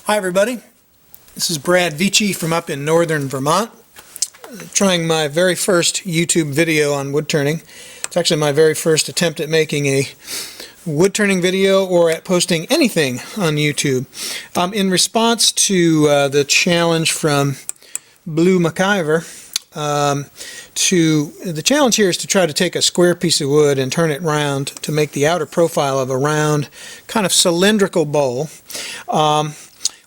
Hi everybody, this is Brad Vici from up in northern Vermont, trying my very first YouTube video on wood turning. It's actually my very first attempt at making a wood turning video or at posting anything on YouTube. In response to the challenge from Blue MacIver, the challenge here is to try to take a square piece of wood and turn it round to make the outer profile of a round kind of cylindrical bowl.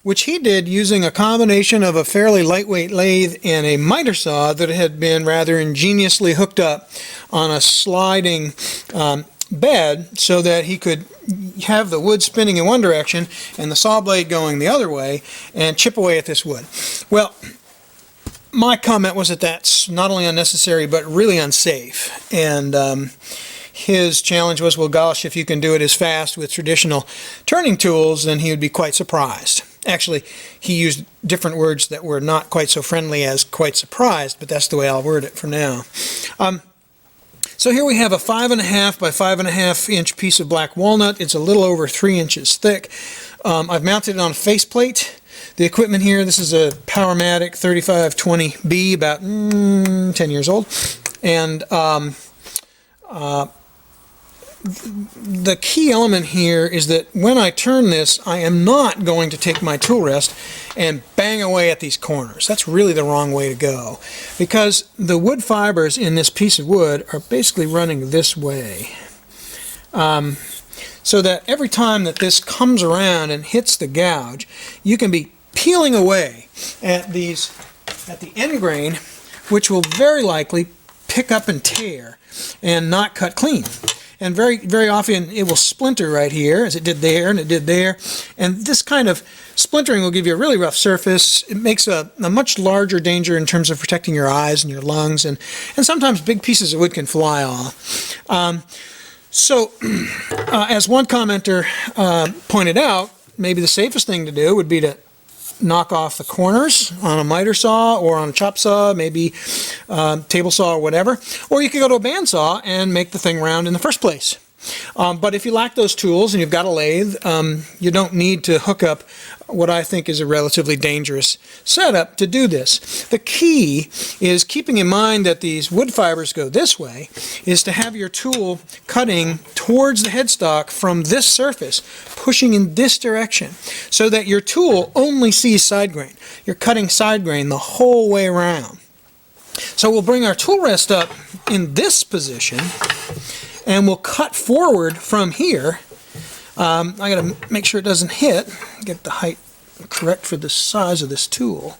Which he did using a combination of a fairly lightweight lathe and a miter saw that had been rather ingeniously hooked up on a sliding bed so that he could have the wood spinning in one direction and the saw blade going the other way and chip away at this wood. Well, my comment was that that's not only unnecessary but really unsafe, and his challenge was, well gosh, if you can do it as fast with traditional turning tools, then he would be quite surprised. Actually, he used different words that were not quite so friendly as quite surprised, but that's the way I'll word it for now. So here we have a 5.5 by 5.5 inch piece of black walnut. It's a little over 3 inches thick. I've mounted it on a faceplate. The equipment here, this is a Powermatic 3520B, about 10 years old. And the key element here is that when I turn this, I am not going to take my tool rest and bang away at these corners. That's really the wrong way to go, because the wood fibers in this piece of wood are basically running this way. So that every time that this comes around and hits the gouge, you can be peeling away at the end grain, which will very likely pick up and tear and not cut clean. And very, very often it will splinter right here, as it did there and it did there. And this kind of splintering will give you a really rough surface. It makes a much larger danger in terms of protecting your eyes and your lungs, and sometimes big pieces of wood can fly off. As one commenter pointed out, maybe the safest thing to do would be to knock off the corners on a miter saw or on a chop saw, maybe table saw or whatever. Or you could go to a bandsaw and make the thing round in the first place. But if you lack those tools and you've got a lathe, you don't need to hook up what I think is a relatively dangerous setup to do this. The key is keeping in mind that these wood fibers go this way, is to have your tool cutting towards the headstock from this surface, pushing in this direction, so that your tool only sees side grain. You're cutting side grain the whole way around. So we'll bring our tool rest up in this position, and we'll cut forward from here. I got to make sure it doesn't hit, get the height correct for the size of this tool.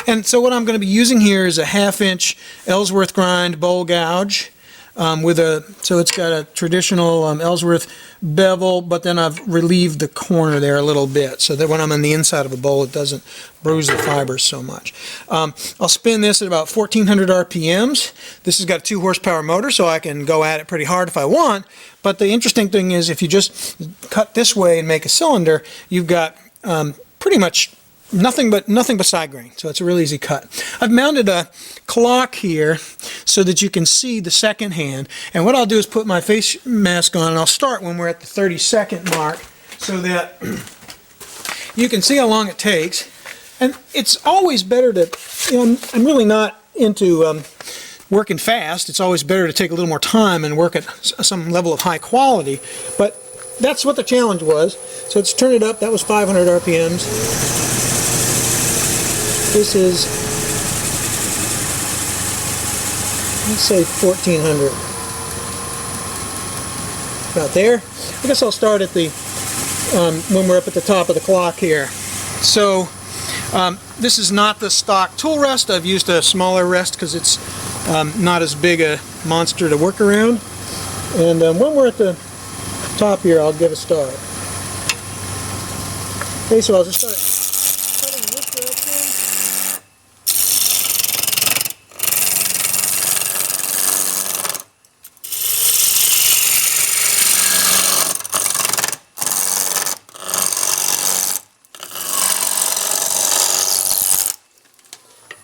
And so what I'm going to be using here is a 1/2 inch Ellsworth grind bowl gouge so it's got a traditional Ellsworth bevel, but then I've relieved the corner there a little bit so that when I'm on the inside of a bowl it doesn't bruise the fibers so much. I'll spin this at about 1400 RPMs. This has got a 2 horsepower motor, so I can go at it pretty hard if I want, but the interesting thing is if you just cut this way and make a cylinder, you've got pretty much nothing but side grain, so it's a really easy cut. I've mounted a clock here so that you can see the second hand, and what I'll do is put my face mask on, and I'll start when we're at the 30-second mark so that you can see how long it takes. And it's always better to, I'm really not into working fast. It's always better to take a little more time and work at some level of high quality, but that's what the challenge was. So let's turn it up. That was 500 RPMs. This is, let's say 1400. About there. I guess I'll start at the when we're up at the top of the clock here. So this is not the stock tool rest. I've used a smaller rest because it's not as big a monster to work around. And when we're at the top here, I'll give a start. Okay, so I'll just start cutting in this direction.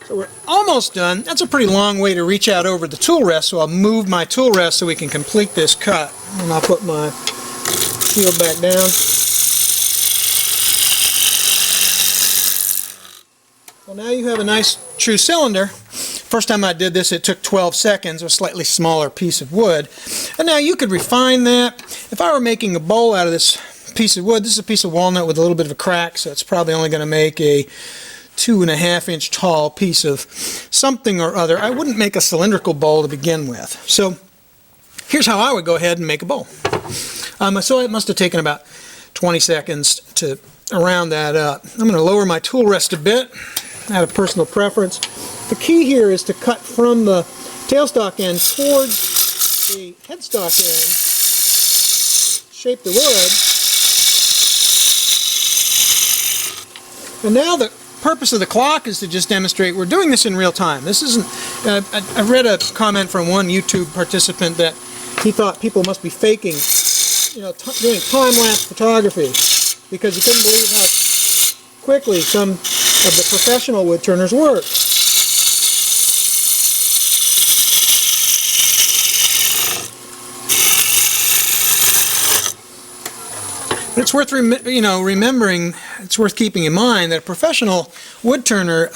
So we're almost done. That's a pretty long way to reach out over the tool rest, so I'll move my tool rest so we can complete this cut. And I'll put my shield back down. Well, now you have a nice true cylinder. First time I did this, it took 12 seconds, a slightly smaller piece of wood. And now you could refine that. If I were making a bowl out of this piece of wood, this is a piece of walnut with a little bit of a crack, so it's probably only going to make a 2.5-inch tall piece of something or other. I wouldn't make a cylindrical bowl to begin with. So here's how I would go ahead and make a bowl. So it must have taken about 20 seconds to round that up. I'm going to lower my tool rest a bit out of personal preference. The key here is to cut from the tailstock end towards the headstock end, shape the wood, and now the purpose of the clock is to just demonstrate we're doing this in real time. This isn't, I read a comment from one YouTube participant that he thought people must be faking, doing time-lapse photography, because he couldn't believe how quickly some of the professional wood turners work. But it's worth remembering, it's worth keeping in mind that a professional wood turner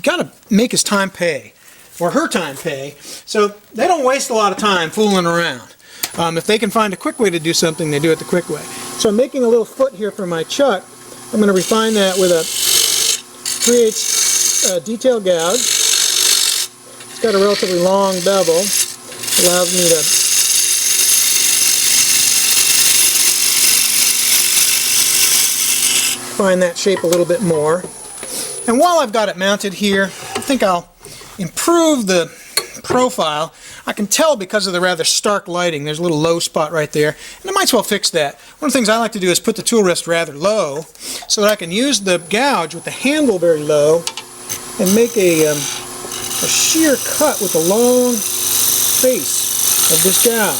got to make his time pay, or her time pay, so they don't waste a lot of time fooling around. If they can find a quick way to do something, they do it the quick way. So I'm making a little foot here for my chuck. I'm going to refine that with a 3/8 detail gouge. It's got a relatively long bevel. It allows me to refine that shape a little bit more. And while I've got it mounted here, I think I'll improve the profile. I can tell because of the rather stark lighting, there's a little low spot right there, and I might as well fix that. One of the things I like to do is put the tool rest rather low so that I can use the gouge with the handle very low and make a sheer cut with the long face of this gouge.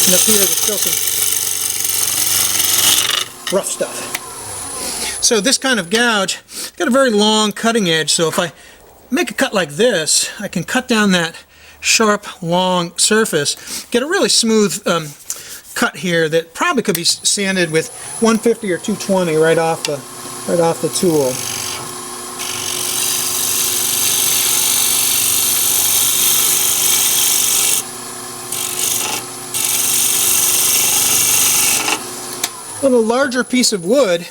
And up here there's still some rough stuff. So this kind of gouge got a very long cutting edge, so if I make a cut like this, I can cut down that sharp, long surface, get a really smooth cut here that probably could be sanded with 150 or 220 right off the tool. On a larger piece of wood,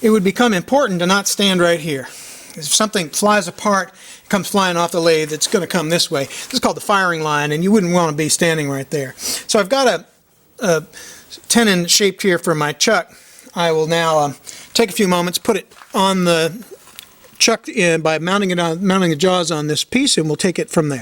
it would become important to not stand right here. If something flies apart, comes flying off the lathe, it's going to come this way. This is called the firing line, and you wouldn't want to be standing right there. So I've got a tenon shaped here for my chuck. I will now take a few moments, put it on the chuck by mounting the jaws on this piece, and we'll take it from there.